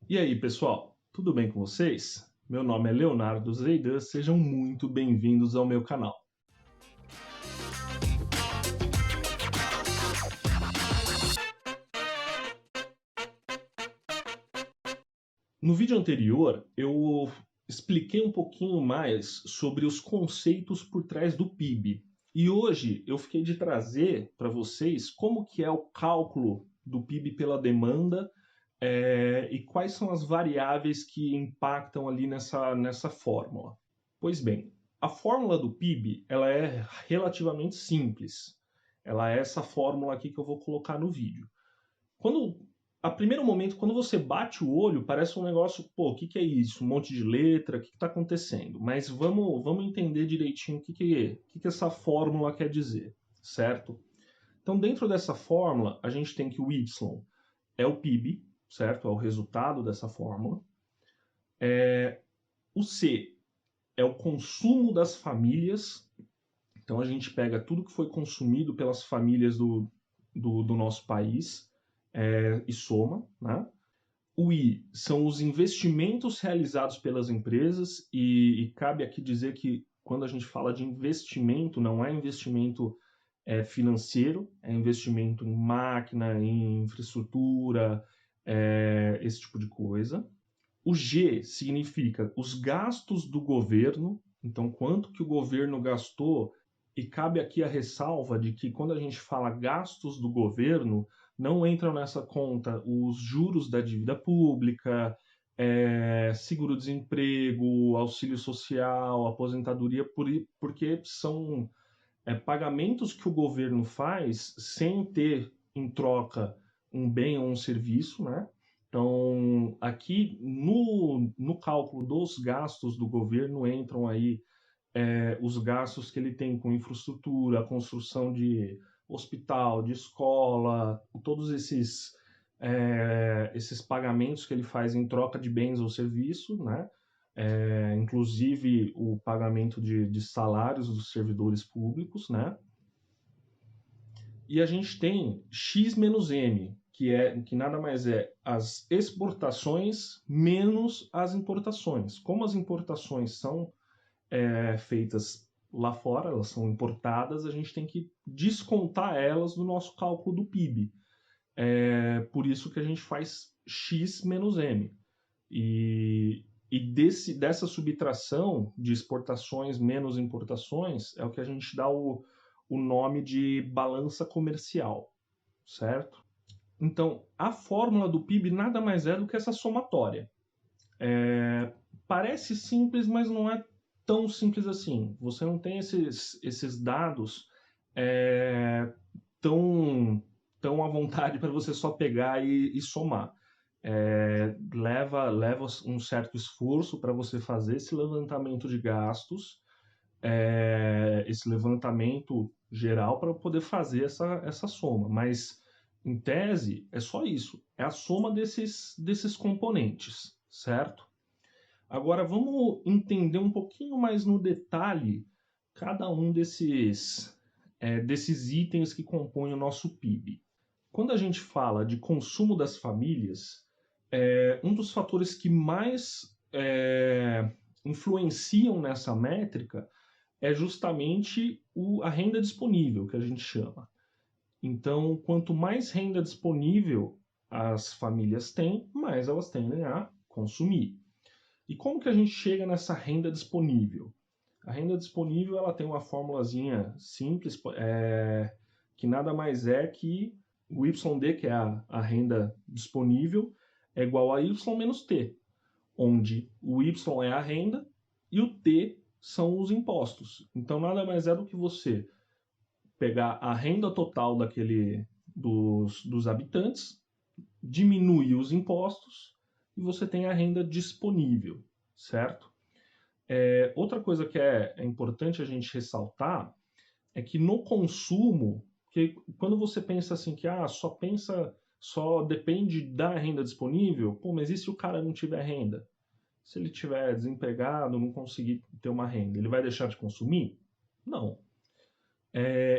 E aí, pessoal, tudo bem com vocês? Meu nome é Leonardo Zeidan, sejam muito bem-vindos ao meu canal. No vídeo anterior, eu expliquei um pouquinho mais sobre os conceitos por trás do PIB. E hoje eu fiquei de trazer para vocês como que é o cálculo do PIB pela demanda e quais são as variáveis que impactam ali nessa fórmula. Pois bem, a fórmula do PIB ela é relativamente simples. Ela é essa fórmula aqui que eu vou colocar no vídeo. Quando, a primeiro momento, quando você bate o olho, parece um negócio, pô, o que, que é isso? Um monte de letra, o que está acontecendo? Mas vamos entender direitinho o que essa fórmula quer dizer, certo? Então, dentro dessa fórmula, a gente tem que o Y é o PIB, certo? É o resultado dessa fórmula. O C é o consumo das famílias. Então a gente pega tudo que foi consumido pelas famílias do nosso país e soma, né? O I são os investimentos realizados pelas empresas e cabe aqui dizer que quando a gente fala de investimento, não é investimento financeiro, é investimento em máquina, em infraestrutura, esse tipo de coisa. O G significa os gastos do governo, então quanto que o governo gastou, e cabe aqui a ressalva de que quando a gente fala gastos do governo, não entram nessa conta os juros da dívida pública, seguro-desemprego, auxílio social, aposentadoria, porque são pagamentos que o governo faz sem ter em troca um bem ou um serviço, né? Então, aqui no cálculo dos gastos do governo entram aí os gastos que ele tem com infraestrutura, a construção de hospital, de escola, todos esses pagamentos que ele faz em troca de bens ou serviço, né? Inclusive o pagamento de salários dos servidores públicos, né? E a gente tem X menos M, que nada mais é as exportações menos as importações. Como as importações são feitas lá fora, elas são importadas, a gente tem que descontar elas do nosso cálculo do PIB. Por isso que a gente faz X menos M. Dessa subtração de exportações menos importações é o que a gente dá o nome de balança comercial, certo? Então, a fórmula do PIB nada mais é do que essa somatória. Parece simples, mas não é tão simples assim. Você não tem esses dados é, tão, tão à vontade para você só pegar e somar. Leva um certo esforço para você fazer esse levantamento de gastos, esse levantamento geral para poder fazer essa soma. Mas, em tese, é só isso. É a soma desses componentes, certo? Agora vamos entender um pouquinho mais no detalhe cada um desses itens que compõem o nosso PIB. Quando a gente fala de consumo das famílias, um dos fatores que mais influenciam nessa métrica é justamente a renda disponível, que a gente chama. Então, quanto mais renda disponível as famílias têm, mais elas tendem a consumir. E como que a gente chega nessa renda disponível? A renda disponível ela tem uma formulazinha simples, que nada mais é que o YD, que é a renda disponível, é igual a Y menos T, onde o Y é a renda e o T são os impostos. Então nada mais é do que você pegar a renda total dos habitantes, diminuir os impostos e você tem a renda disponível, certo? Outra coisa que é importante a gente ressaltar é que no consumo, que quando você pensa assim que só depende da renda disponível, pô, mas e se o cara não tiver renda? Se ele tiver desempregado, não conseguir ter uma renda, ele vai deixar de consumir? Não.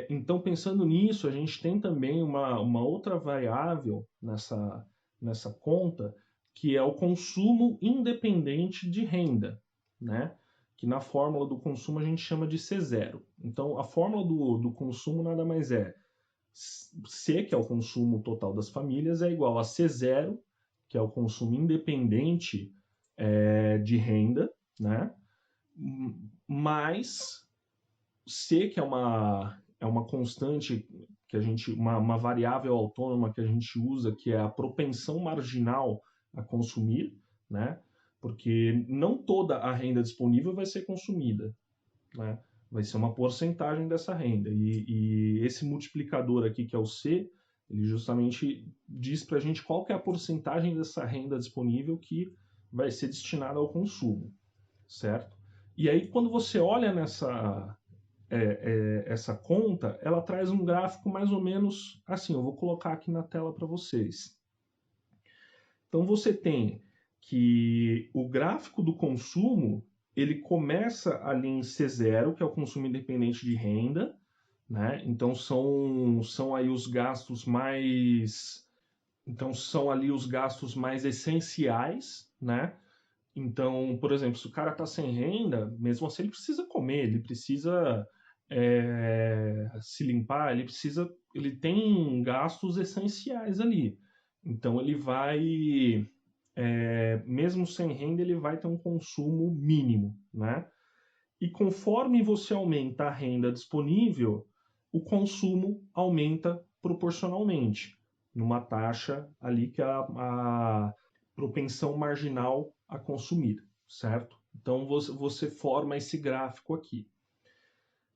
Então, pensando nisso, a gente tem também uma outra variável nessa conta, que é o consumo independente de renda, né? Que na fórmula do consumo a gente chama de C0. Então, a fórmula do consumo nada mais é C, que é o consumo total das famílias, é igual a C0, que é o consumo independente de renda, né? Mais C, que é uma constante que a gente, uma variável autônoma que a gente usa, que é a propensão marginal a consumir, né? Porque não toda a renda disponível vai ser consumida, né? Vai ser uma porcentagem dessa renda. E esse multiplicador aqui, que é o C, ele justamente diz para a gente qual que é a porcentagem dessa renda disponível que vai ser destinada ao consumo, certo? E aí, quando você olha essa conta, ela traz um gráfico mais ou menos assim. Eu vou colocar aqui na tela para vocês. Então, você tem que o gráfico do consumo ele começa ali em C0, que é o consumo independente de renda, né? Então são aí os gastos mais, então são ali os gastos mais essenciais, né? Então, por exemplo, se o cara está sem renda, mesmo assim ele precisa comer, ele precisa se limpar, ele tem gastos essenciais ali. Então ele vai mesmo sem renda, ele vai ter um consumo mínimo, né? E conforme você aumenta a renda disponível, o consumo aumenta proporcionalmente, numa taxa ali que é a propensão marginal a consumir, certo? Então você forma esse gráfico aqui.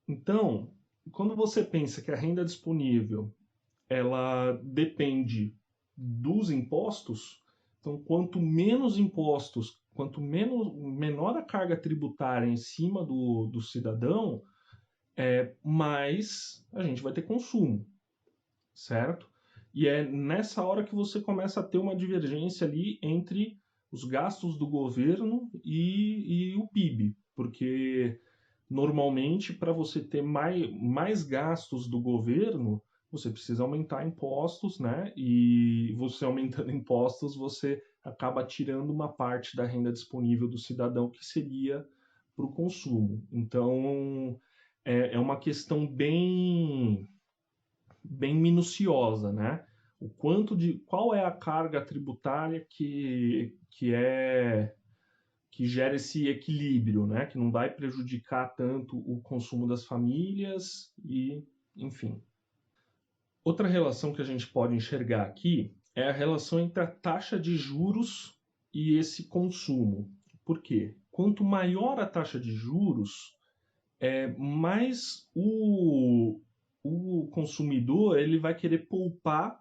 Então, quando você pensa que a renda disponível ela depende dos impostos, então quanto menos impostos, menor a carga tributária em cima do cidadão, mais a gente vai ter consumo, certo? E é nessa hora que você começa a ter uma divergência ali entre os gastos do governo e o PIB, porque normalmente para você ter mais gastos do governo, você precisa aumentar impostos, né? E você aumentando impostos, você acaba tirando uma parte da renda disponível do cidadão que seria para o consumo. Então é uma questão bem minuciosa, né? Qual é a carga tributária que gera esse equilíbrio, né? Que não vai prejudicar tanto o consumo das famílias e, enfim. Outra relação que a gente pode enxergar aqui é a relação entre a taxa de juros e esse consumo. Por quê? Quanto maior a taxa de juros, mais o consumidor ele vai querer poupar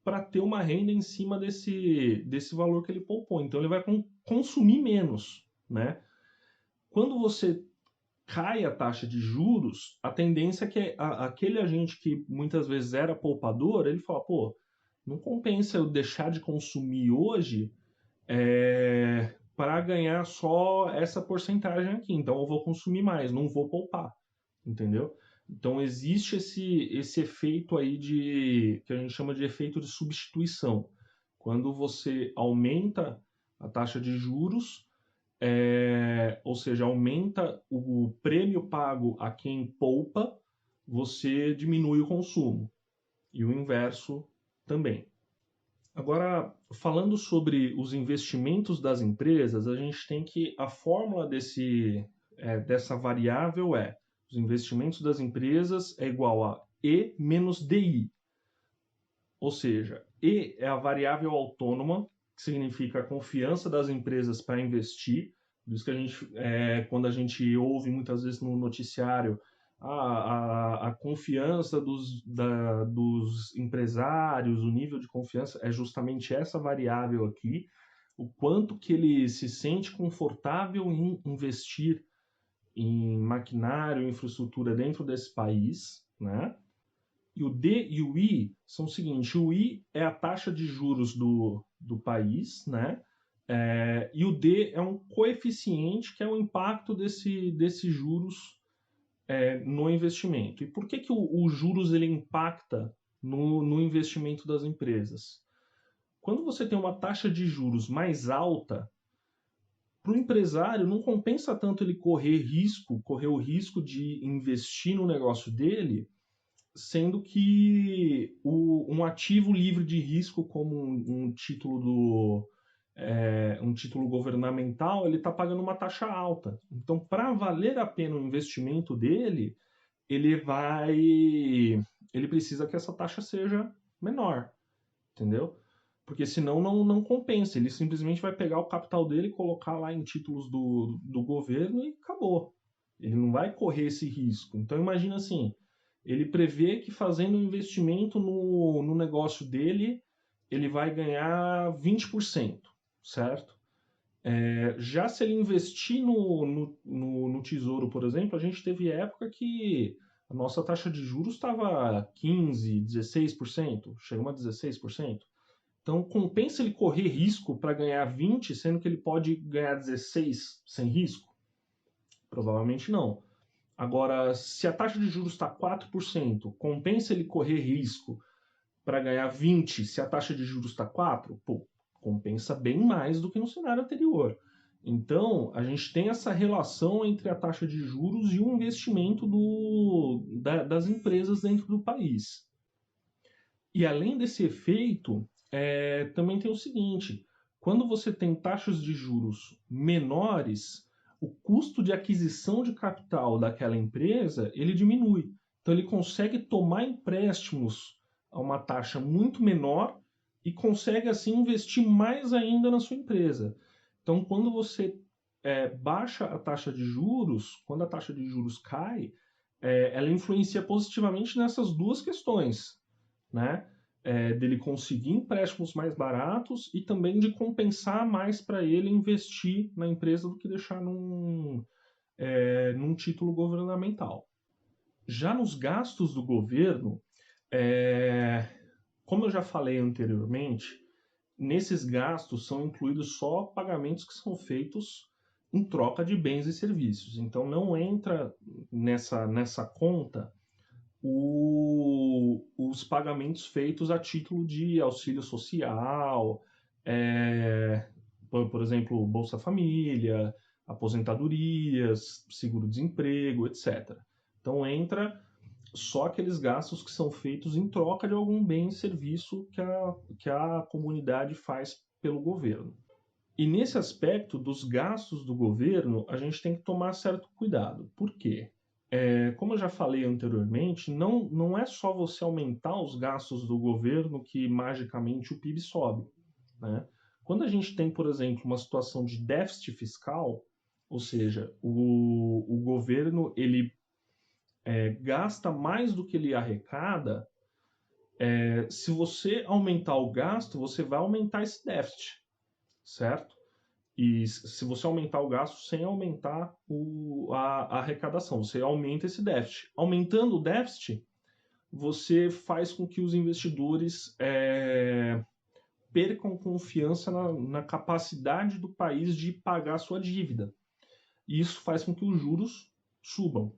para ter uma renda em cima desse valor que ele poupou. Então ele vai consumir menos, né? Quando você cai a taxa de juros, a tendência é que aquele agente que muitas vezes era poupador, ele fala, pô, não compensa eu deixar de consumir hoje para ganhar só essa porcentagem aqui. Então eu vou consumir mais, não vou poupar, entendeu? Então existe esse efeito aí que a gente chama de efeito de substituição. Quando você aumenta a taxa de juros, ou seja, aumenta o prêmio pago a quem poupa, você diminui o consumo. E o inverso também. Agora, falando sobre os investimentos das empresas, a gente tem que a fórmula dessa variável os investimentos das empresas é igual a E menos DI. Ou seja, E é a variável autônoma, que significa a confiança das empresas para investir. Por isso que quando a gente ouve muitas vezes no noticiário a confiança dos empresários, o nível de confiança, é justamente essa variável aqui, o quanto que ele se sente confortável em investir em maquinário, infraestrutura dentro desse país, né? E o D e o I são o seguinte: o I é a taxa de juros do país, né? E o D é um coeficiente que é o impacto desses juros no investimento. E por que o juros ele impacta no investimento das empresas? Quando você tem uma taxa de juros mais alta, para o empresário não compensa tanto ele correr o risco de investir no negócio dele, sendo que um ativo livre de risco, como um título governamental, ele está pagando uma taxa alta. Então, para valer a pena o investimento dele, ele precisa que essa taxa seja menor, entendeu? Porque senão não compensa. Ele simplesmente vai pegar o capital dele e colocar lá em títulos do governo e acabou. Ele não vai correr esse risco. Então imagina assim, ele prevê que fazendo um investimento no negócio dele, ele vai ganhar 20%, certo? Já se ele investir no Tesouro, por exemplo, a gente teve época que a nossa taxa de juros estava 15%, 16%, chegou a 16%. Então, compensa ele correr risco para ganhar 20, sendo que ele pode ganhar 16 sem risco? Provavelmente não. Agora, se a taxa de juros está 4%, compensa ele correr risco para ganhar 20 se a taxa de juros está 4%? Pô, compensa bem mais do que no cenário anterior. Então, a gente tem essa relação entre a taxa de juros e o investimento das empresas dentro do país. E além desse efeito, também tem o seguinte: quando você tem taxas de juros menores, o custo de aquisição de capital daquela empresa ele diminui. Então ele consegue tomar empréstimos a uma taxa muito menor e consegue assim investir mais ainda na sua empresa. Então quando você baixa a taxa de juros, quando a taxa de juros cai, ela influencia positivamente nessas duas questões, né? Dele conseguir empréstimos mais baratos e também de compensar mais para ele investir na empresa do que deixar num título governamental. Já nos gastos do governo, como eu já falei anteriormente, nesses gastos são incluídos só pagamentos que são feitos em troca de bens e serviços. Então não entra nessa conta os pagamentos feitos a título de auxílio social, por exemplo, Bolsa Família, aposentadorias, seguro-desemprego, etc. Então entra só aqueles gastos que são feitos em troca de algum bem e serviço que a comunidade faz pelo governo. E nesse aspecto dos gastos do governo, a gente tem que tomar certo cuidado. Por quê? Como eu já falei anteriormente, não é só você aumentar os gastos do governo que magicamente o PIB sobe, né? Quando a gente tem, por exemplo, uma situação de déficit fiscal, ou seja, o governo ele gasta mais do que ele arrecada, se você aumentar o gasto, você vai aumentar esse déficit, certo? E se você aumentar o gasto sem aumentar a arrecadação, você aumenta esse déficit. Aumentando o déficit, você faz com que os investidores percam confiança na capacidade do país de pagar a sua dívida. E isso faz com que os juros subam.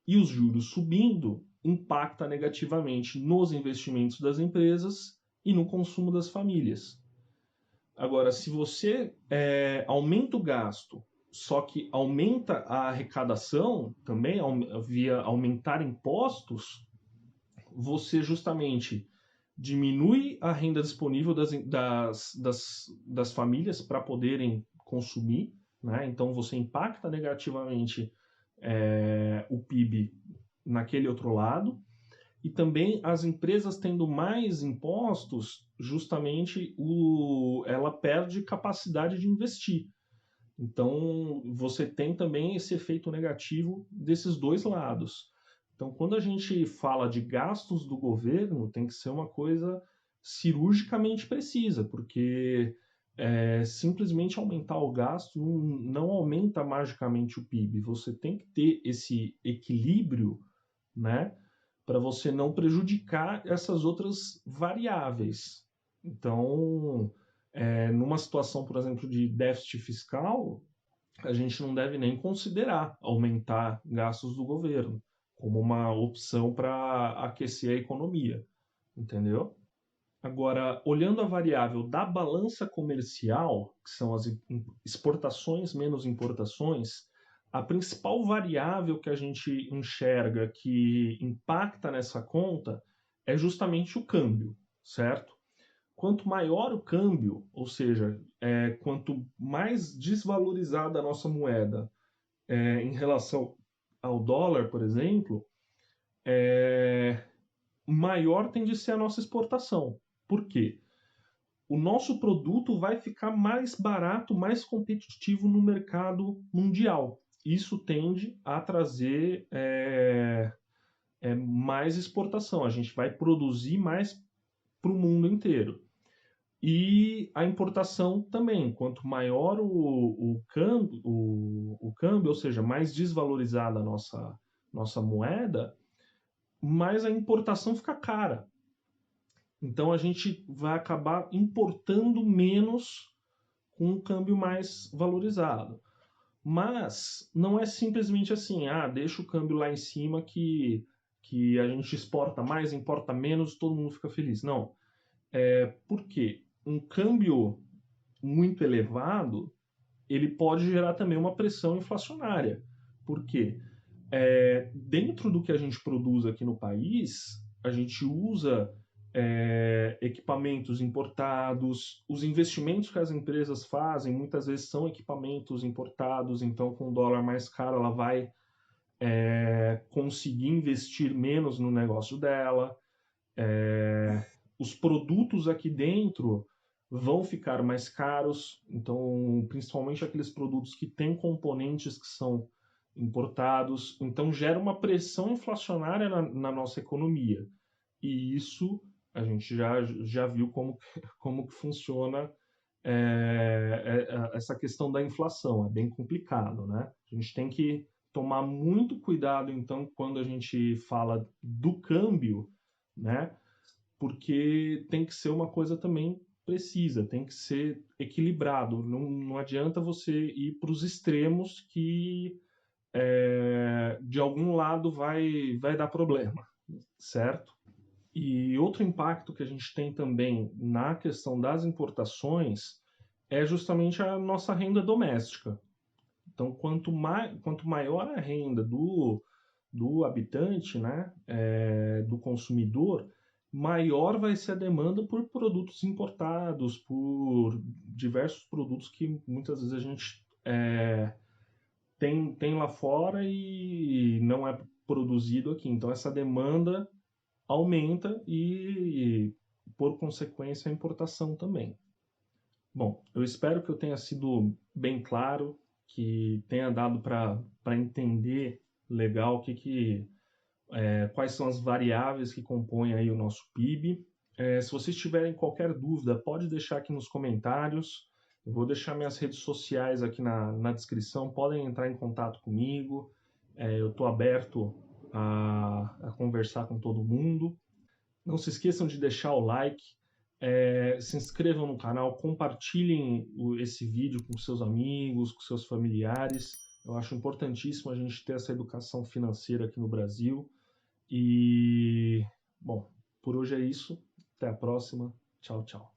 E os juros subindo impacta negativamente nos investimentos das empresas e no consumo das famílias. Agora, se você aumenta o gasto, só que aumenta a arrecadação também, via aumentar impostos, você justamente diminui a renda disponível das famílias para poderem consumir, né? Então você impacta negativamente o PIB naquele outro lado. E também as empresas tendo mais impostos, justamente ela perde capacidade de investir. Então você tem também esse efeito negativo desses dois lados. Então quando a gente fala de gastos do governo, tem que ser uma coisa cirurgicamente precisa, porque simplesmente aumentar o gasto não aumenta magicamente o PIB. Você tem que ter esse equilíbrio, né? Para você não prejudicar essas outras variáveis. Então, numa situação, por exemplo, de déficit fiscal, a gente não deve nem considerar aumentar gastos do governo como uma opção para aquecer a economia, entendeu? Agora, olhando a variável da balança comercial, que são as exportações menos importações, a principal variável que a gente enxerga que impacta nessa conta é justamente o câmbio, certo? Quanto maior o câmbio, ou seja, quanto mais desvalorizada a nossa moeda em relação ao dólar, por exemplo, maior tende a ser a nossa exportação. Por quê? O nosso produto vai ficar mais barato, mais competitivo no mercado mundial. Isso tende a trazer mais exportação. A gente vai produzir mais para o mundo inteiro. E a importação também. Quanto maior câmbio, ou seja, mais desvalorizada a nossa moeda, mais a importação fica cara. Então a gente vai acabar importando menos com um câmbio mais valorizado. Mas não é simplesmente assim, deixa o câmbio lá em cima que a gente exporta mais, importa menos, todo mundo fica feliz. Não. Por quê? Um câmbio muito elevado, ele pode gerar também uma pressão inflacionária. Por quê? Dentro do que a gente produz aqui no país, a gente usa equipamentos importados, os investimentos que as empresas fazem muitas vezes são equipamentos importados, então com o dólar mais caro ela vai conseguir investir menos no negócio dela. Os produtos aqui dentro vão ficar mais caros, então principalmente aqueles produtos que têm componentes que são importados, então gera uma pressão inflacionária na nossa economia. E isso a gente já viu como que funciona essa questão da inflação. É bem complicado, né? A gente tem que tomar muito cuidado, então, quando a gente fala do câmbio, né? Porque tem que ser uma coisa também precisa, tem que ser equilibrado. Não adianta você ir para os extremos que de algum lado vai dar problema, certo? E outro impacto que a gente tem também na questão das importações é justamente a nossa renda doméstica. Então, quanto maior a renda do habitante, né, do consumidor, maior vai ser a demanda por produtos importados, por diversos produtos que muitas vezes a gente tem lá fora e não é produzido aqui. Então, essa demanda aumenta e, por consequência, a importação também. Bom, eu espero que eu tenha sido bem claro, que tenha dado para entender legal quais são as variáveis que compõem aí o nosso PIB. Se vocês tiverem qualquer dúvida, pode deixar aqui nos comentários. Eu vou deixar minhas redes sociais aqui na descrição. Podem entrar em contato comigo. Eu estou aberto a conversar com todo mundo. Não se esqueçam de deixar o like, se inscrevam no canal, compartilhem esse vídeo com seus amigos, com seus familiares. Eu acho importantíssimo a gente ter essa educação financeira aqui no Brasil. E, bom, por hoje é isso. Até a próxima. Tchau, tchau.